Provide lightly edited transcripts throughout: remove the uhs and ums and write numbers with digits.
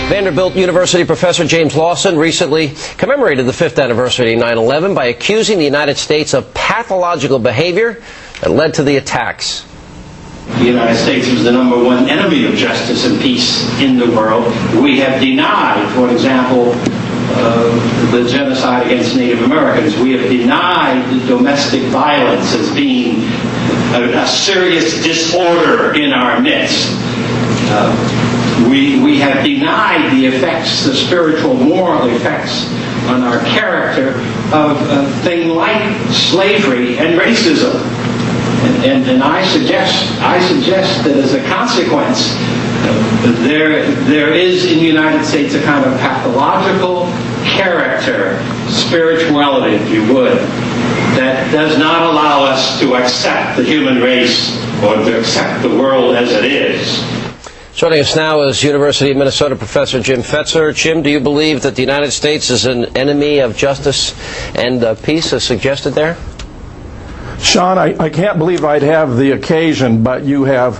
Vanderbilt University professor James Lawson recently commemorated the 5th anniversary of 9/11 by accusing the United States of pathological behavior that led to the attacks. The United States was the #1 enemy of justice and peace in the world. We have denied, for example, the genocide against Native Americans. We have denied the domestic violence as being a serious disorder in our midst. We have denied the effects, the spiritual, moral effects on our character of things like slavery and racism. And I suggest that as a consequence, there is in the United States a kind of pathological character, spirituality, if you would, that does not allow us to accept the human race or to accept the world as it is. Joining us now is University of Minnesota professor Jim Fetzer. Jim, do you believe that the United States is an enemy of justice and peace, as suggested there? Sean, I can't believe I'd have the occasion, but you have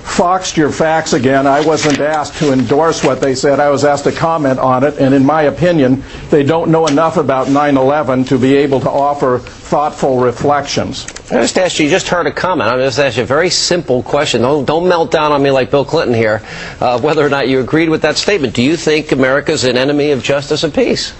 foxed your facts again. I wasn't asked to endorse what they said. I was asked to comment on it, and in my opinion, they don't know enough about 9/11 to be able to offer thoughtful reflections. I just asked you just heard a comment. I'm just asking you a very simple question. Don't melt down on me like Bill Clinton here, whether or not you agreed with that statement. Do you think America's an enemy of justice and peace?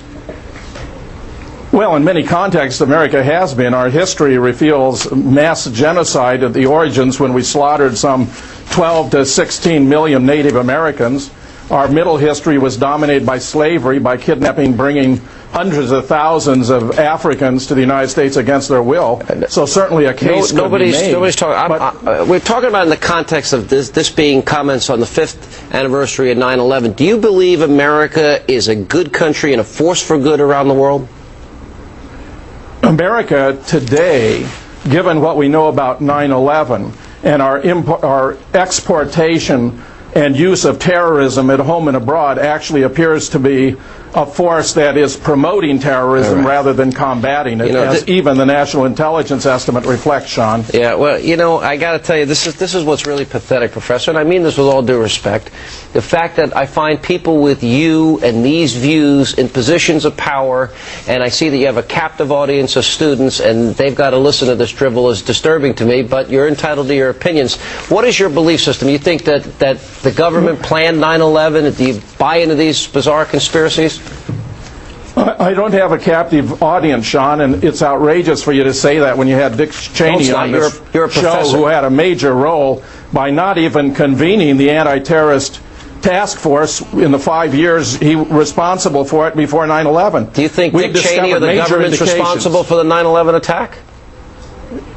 Well, in many contexts, America has been. Our history reveals mass genocide at the origins when we slaughtered some 12 to 16 million Native Americans. Our middle history was dominated by slavery, by kidnapping, bringing hundreds of thousands of Africans to the United States against their will. So certainly a case could be made. Nobody's talking. We're talking about in the context of this being comments on the 5th anniversary of 9/11. Do you believe America is a good country and a force for good around the world? America today, given what we know about 9/11 and our exportation and use of terrorism at home and abroad, actually appears to be a force that is promoting terrorism rather than combating it, as even the National Intelligence Estimate reflects, Sean. Yeah, well, I got to tell you, this is what's really pathetic, Professor, and I mean this with all due respect. The fact that I find people with you and these views in positions of power, and I see that you have a captive audience of students, and they've got to listen to this drivel, is disturbing to me, but you're entitled to your opinions. What is your belief system? You think that the government planned 9/11? Do you buy into these bizarre conspiracies? I don't have a captive audience, Sean, and it's outrageous for you to say that when you had Dick Cheney on this show, who had a major role by not even convening the anti-terrorist task force in the 5 years he was responsible for it before 9/11. Do you think Dick Cheney or the government's responsible for the 9/11 attack?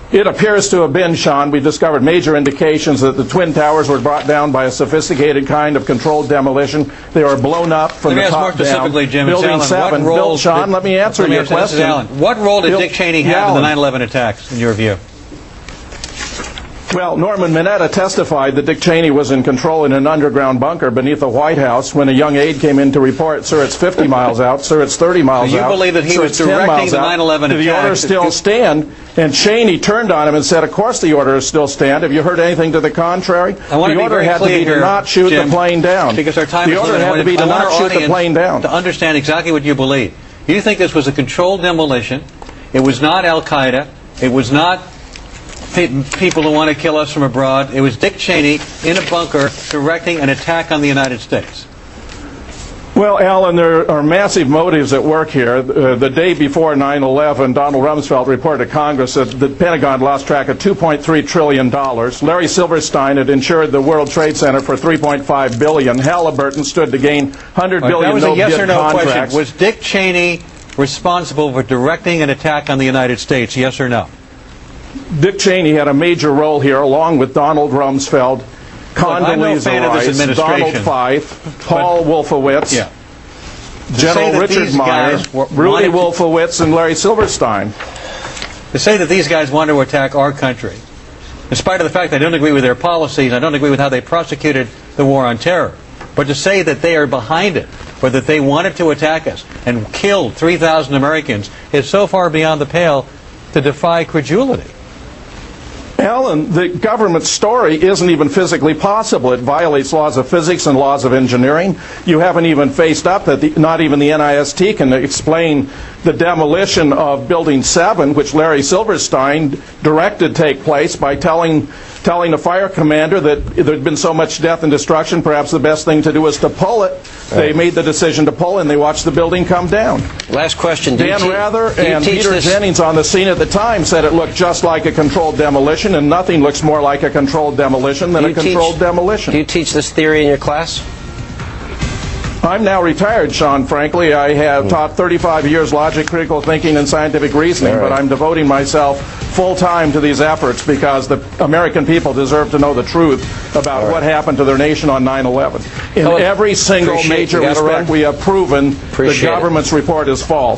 It appears to have been, Sean. We discovered major indications that the Twin Towers were brought down by a sophisticated kind of controlled demolition. They were blown up from the top down. Let me ask more specifically, Jim. Building 7. Bill, Sean, let me answer your question. What role did Dick Cheney have in the 9/11 attacks, in your view? Well, Norman Mineta testified that Dick Cheney was in control in an underground bunker beneath the White House when a young aide came in to report, sir, it's 50 miles out, sir, it's 30 miles out. You believe that he was directing the 9/11 attack? Did the order still stand? And Cheney turned on him and said, of course the order still stand. Have you heard anything to the contrary? The order had to be to not shoot the plane down. Because our time is limited. The order had to be to not shoot the plane down. To understand exactly what you believe. You think this was a controlled demolition. It was not Al Qaeda. It was not people who want to kill us from abroad. It was Dick Cheney in a bunker directing an attack on the United States. Well, Alan, there are massive motives at work here. The day before 9/11, Donald Rumsfeld reported to Congress that the Pentagon lost track of $2.3 trillion. Larry Silverstein had insured the World Trade Center for $3.5 billion. Halliburton stood to gain $100 billion no-bid contracts. That was a yes or no question. Was Dick Cheney responsible for directing an attack on the United States, yes or no? Dick Cheney had a major role here, along with Donald Rumsfeld, Condoleezza Rice, Donald Feith, Paul Wolfowitz, General Richard Myers, Rudy Wolfowitz, and Larry Silverstein. To say that these guys wanted to attack our country, in spite of the fact I don't agree with their policies, I don't agree with how they prosecuted the war on terror, but to say that they are behind it, or that they wanted to attack us and killed 3,000 Americans, is so far beyond the pale to defy credulity. Alan, the government story isn't even physically possible. It violates laws of physics and laws of engineering. You haven't even faced up that not even the NIST can explain the demolition of Building 7, which Larry Silverstein directed take place by telling a fire commander that there had been so much death and destruction, perhaps the best thing to do was to pull it. They made the decision to pull, and they watched the building come down. Last question. Dan Rather and Peter Jennings on the scene at the time said it looked just like a controlled demolition, and nothing looks more like a controlled demolition than a controlled demolition. Do you teach this theory in your class? I'm now retired, Sean, frankly. I have taught 35 years logic, critical thinking, and scientific reasoning, but I'm devoting myself full-time to these efforts because the American people deserve to know the truth about what happened to their nation on 9/11. In every single major respect, we have proven the government's report is false.